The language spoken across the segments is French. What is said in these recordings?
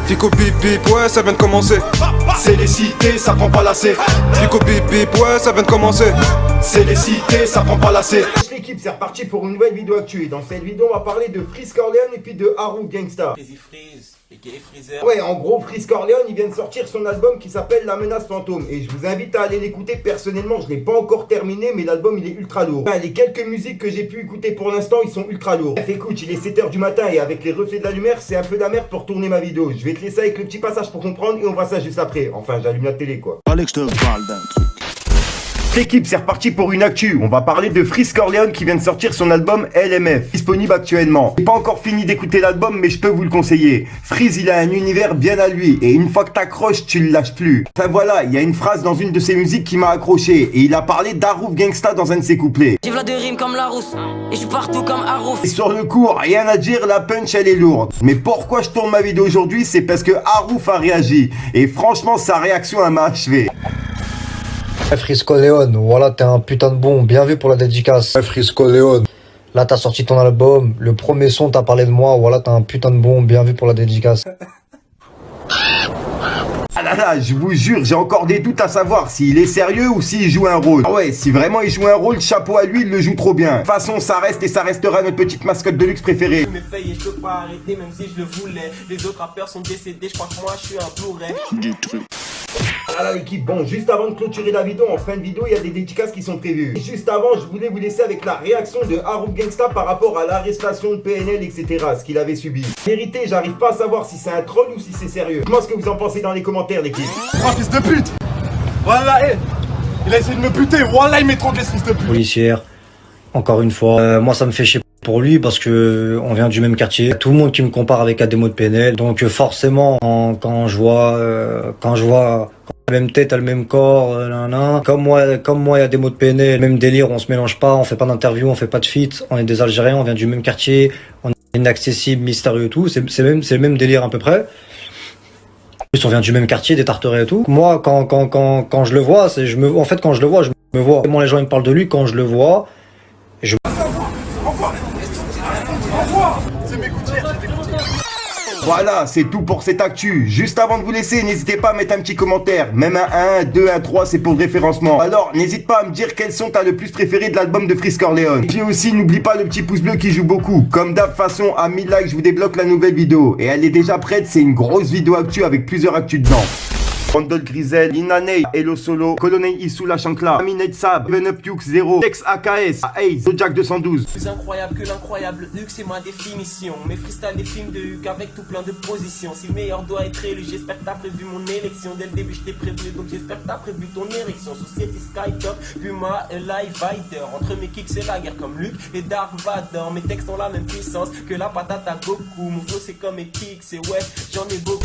Fico bip bip, ouais ça vient de commencer. C'est les cités, ça prend pas lacet. Fico bip bip, ouais ça vient de commencer. C'est les cités, ça prend pas lacet. L'équipe, c'est reparti pour une nouvelle vidéo actu. Et dans cette vidéo, on va parler de Freeze Corleone et puis de Haru Gangsta. Crazy Freeze, a.k.a. Freezer. Ouais, en gros, Freeze Corleone, il vient de sortir son album qui s'appelle La Menace Fantôme. Et je vous invite à aller l'écouter. Personnellement, je l'ai pas encore terminé, mais l'album, il est ultra lourd. Enfin, les quelques musiques que j'ai pu écouter pour l'instant, ils sont ultra lourds. Bref, écoute, il est 7h du matin et avec les reflets de la lumière, c'est un peu la merde pour tourner ma vidéo. Je vais te laisser avec le petit passage pour comprendre et on voit ça juste après. Enfin, j'allume la télé, quoi. Allez que je te parle d'un truc. L'équipe, c'est reparti pour une actu. On va parler de Freeze Corleone qui vient de sortir son album LMF, disponible actuellement. J'ai pas encore fini d'écouter l'album, mais je peux vous le conseiller. Freeze, il a un univers bien à lui, et une fois que t'accroches, tu le lâches plus. Enfin voilà, il y a une phrase dans une de ses musiques qui m'a accroché, et il a parlé d'Haru Gangsta dans un de ses couplets. J'ai v'là de rimes comme la rousse, et je suis partout comme Harouf. Et sur le coup, rien à dire, la punch elle est lourde. Mais pourquoi je tourne ma vidéo aujourd'hui, c'est parce que Harouf a réagi. Et franchement, sa réaction elle m'a achevé. Freeze Corleone, voilà, t'es un putain de bon, bien vu pour la dédicace. Freeze Corleone. Là, t'as sorti ton album, le premier son, t'as parlé de moi, voilà, t'es un putain de bon, bien vu pour la dédicace. Ah là là, je vous jure, j'ai encore des doutes à savoir s'il est sérieux ou s'il joue un rôle. Ah ouais, si vraiment il joue un rôle, chapeau à lui, il le joue trop bien. De toute façon, ça reste et ça restera notre petite mascotte de luxe préférée. Je me fais et je peux pas arrêter même si je le voulais. Les autres rappeurs sont décédés, je crois que moi je suis un Blu-ray. Du truc. Ah là l'équipe, bon, juste avant de clôturer la vidéo, en fin de vidéo, il y a des dédicaces qui sont prévues. Et juste avant, je voulais vous laisser avec la réaction de Haru Gangsta par rapport à l'arrestation de PNL, etc., ce qu'il avait subi. Vérité, j'arrive pas à savoir si c'est un troll ou si c'est sérieux. Dites-moi ce que vous en pensez dans les commentaires, l'équipe. Oh, fils de pute. Voilà, il a essayé de me buter. Voilà, il m'étrangle, fils de pute. Policière, encore une fois, moi ça me fait chier pour lui parce que on vient du même quartier. Tout le monde qui me compare avec Ademo de PNL, donc forcément quand je vois la même tête, a le même corps, comme moi il y a des mots de PNL, même délire, on se mélange pas, on fait pas d'interview, on fait pas de feat, on est des Algériens, on vient du même quartier, on est inaccessible, mystérieux et tout, c'est le même délire à peu près. En plus on vient du même quartier, des Tarterets et tout. Moi quand je le vois, quand je le vois, je me vois. Tellement les gens ils me parlent de lui, quand je le vois, C'est mes gouttières, j'ai des gouttières. Voilà, c'est tout pour cette actu. Juste avant de vous laisser, n'hésitez pas à mettre un petit commentaire. Même un 1, 2, 1, 3, c'est pour le référencement. Alors, n'hésite pas à me dire quels sont t'as le plus préféré de l'album de Freeze Corleone. Et puis aussi, n'oublie pas le petit pouce bleu qui joue beaucoup. Comme d'hab, façon, à 1000 likes, je vous débloque la nouvelle vidéo. Et elle est déjà prête, c'est une grosse vidéo actu avec plusieurs actus dedans. Rondol Grizel, Inanei, Elo Solo, Colonel Issou La Chancla, Aminetsa, Ben Up Yux 0, Tex AKS, Ace, Zodiac 212. Plus incroyable que l'incroyable, Huck c'est ma définition. Mes freestyles des films de Huck avec tout plein de positions. Si le meilleur doit être élu, j'espère que t'as prévu mon élection. Dès le début je t'ai prévenu, donc j'espère que t'as prévu ton érection. Société Skytop, Puma, Live Rider. Entre mes kicks c'est la guerre comme Luke et Dark Vador. Mes textes ont la même puissance que la patate à Goku. Mon flow c'est comme mes kicks, c'est ouais, j'en ai beaucoup.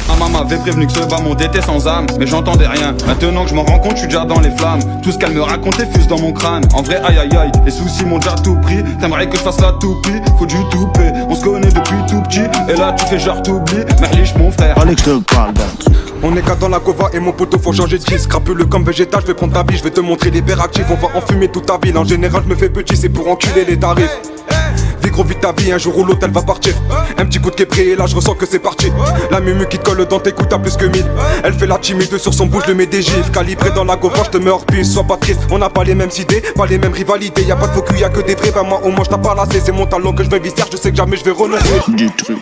Ma maman m'avait prévenu que ce bas mon était sans âme, mais j'entendais rien. Maintenant que je m'en rends compte, je suis déjà dans les flammes. Tout ce qu'elle me racontait fuse dans mon crâne. En vrai, aïe aïe aïe, les soucis m'ont déjà tout pris. T'aimerais que je fasse la toupie, faut du toupet. On se connaît depuis tout petit, et là tu fais genre t'oublies. Merlich mon frère. Allez que je te parle d'un truc. On est qu'à dans la cova et mon poteau faut changer de disque. Crapule comme végétal, je vais prendre ta vie, je vais te montrer l'hyperactif. On va enfumer toute ta ville, en général je me fais petit, c'est pour enculer les tarifs. Vis gros vite ta vie, un jour ou l'autre elle va partir. Un petit coup de pied et là je ressens que c'est parti. La mumu qui te colle dans tes coups t'as plus que 1000. Elle fait la timide sur son bouche, je mets des gifs. Calibré dans la gauche, je te mets hors piste. Sois pas triste, on n'a pas les mêmes idées, pas les mêmes rivalités. Y'a pas de faux cul, y'a que des vrais. Ben moi au moins je t'ai pas lassé. C'est mon talent que je vais visser, je sais que jamais je vais renoncer. Du truc.